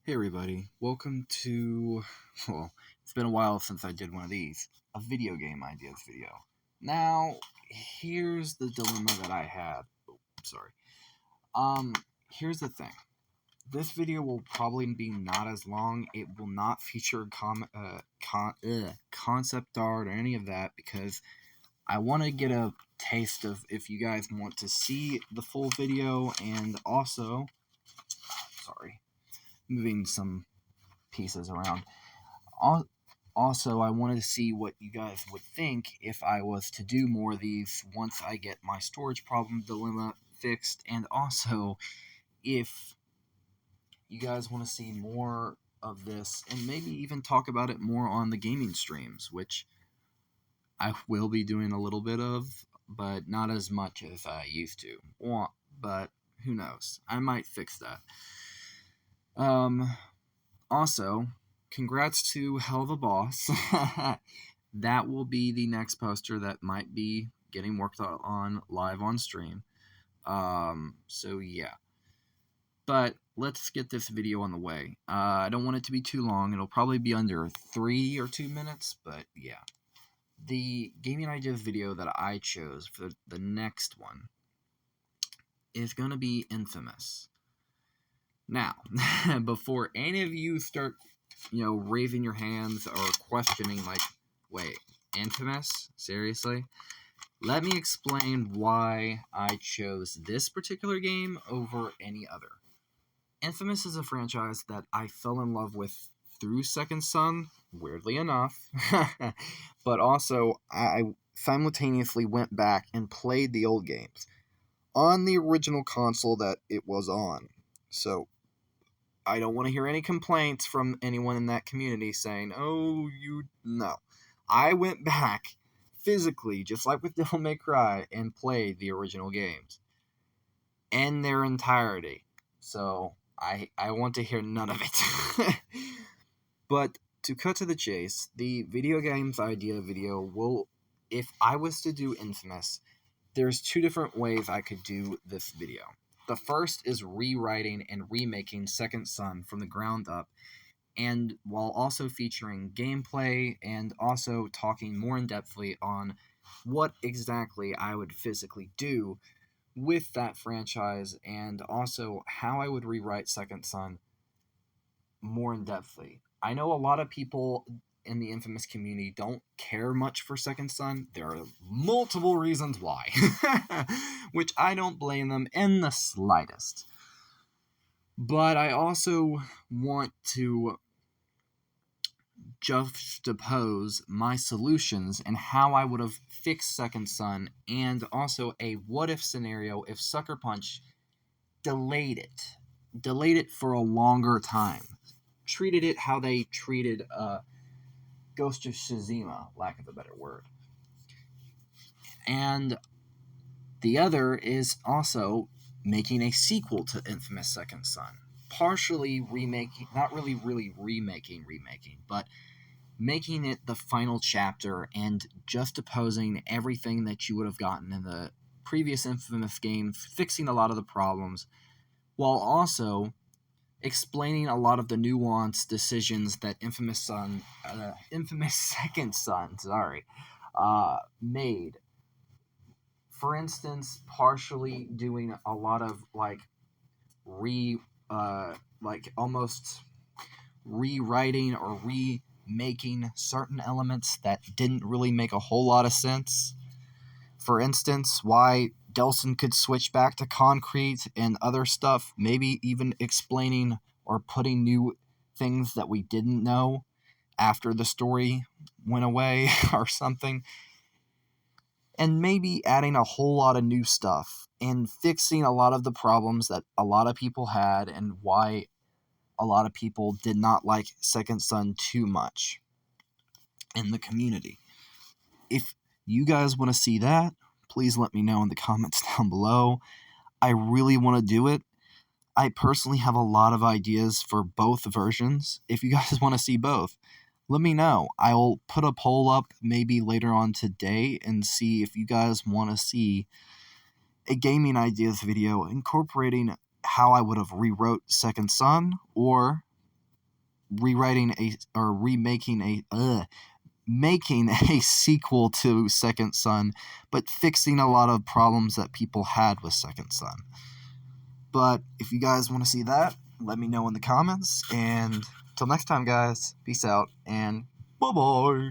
Hey everybody, welcome to, well, it's been a while since I did one of these, a video game ideas video. Now, here's the dilemma that I had. Oh, sorry. Um, Here's the thing. This video will probably be not as long. It will not feature concept art or any of that because I want to get a taste of if you guys want to see the full video and also, sorry, moving some pieces around. Also, I wanted to see what you guys would think if I was to do more of these once I get my storage problem dilemma fixed, and also if you guys want to see more of this and maybe even talk about it more on the gaming streams, which I will be doing a little bit of, but not as much as I used to. But who knows? I might fix that. Um, Also, congrats to Hell of a Boss. That will be the next poster that might be getting worked on live on stream. So yeah. But let's get this video on the way. I don't want it to be too long. It'll probably be under 3 or 2 minutes, but yeah. The gaming ideas video that I chose for the next one is going to be Infamous. Now, before any of you start raising your hands or questioning, like, wait, Infamous? Seriously? Let me explain why I chose this particular game over any other. Infamous is a franchise that I fell in love with through Second Son, weirdly enough, but also I simultaneously went back and played the old games on the original console that it was on. So I don't want to hear any complaints from anyone in that community saying, oh, no. I went back physically, just like with Devil May Cry, and played the original games in their entirety. So I want to hear none of it. But to cut to the chase, the video games idea video will, if I was to do Infamous, there's two different ways I could do this video. The first is rewriting and remaking Second Son from the ground up, and while also featuring gameplay and also talking more in depthly on what exactly I would physically do with that franchise and also how I would rewrite Second Son more in depthly. I know a lot of people in the Infamous community don't care much for Second Son. There are multiple reasons why, which I don't blame them in the slightest. But I also want to juxtapose my solutions and how I would have fixed Second Son, and also a what if scenario if Sucker Punch delayed it. Delayed it for a longer time. Treated it how they treated Ghost of Tsushima, lack of a better word. And the other is also making a sequel to Infamous Second Son. Partially remaking, not really remaking, but making it the final chapter and juxtaposing everything that you would have gotten in the previous Infamous games, fixing a lot of the problems, while also explaining a lot of the nuanced decisions that Infamous Second Son, made. For instance, partially doing a lot of almost rewriting or remaking certain elements that didn't really make a whole lot of sense. For instance, why Delsin could switch back to concrete and other stuff, maybe even explaining or putting new things that we didn't know after the story went away or something. And maybe adding a whole lot of new stuff and fixing a lot of the problems that a lot of people had and why a lot of people did not like Second Son too much in the community. If you guys want to see that, please let me know in the comments down below. I really want to do it. I personally have a lot of ideas for both versions. If you guys want to see both, let me know. I'll put a poll up maybe later on today and see if you guys want to see a gaming ideas video incorporating how I would have rewrote Second Son, or rewriting or remaking making a sequel to Second Son, but fixing a lot of problems that people had with Second Son. But if you guys want to see that, let me know in the comments, and till next time, guys, peace out, and bye-bye.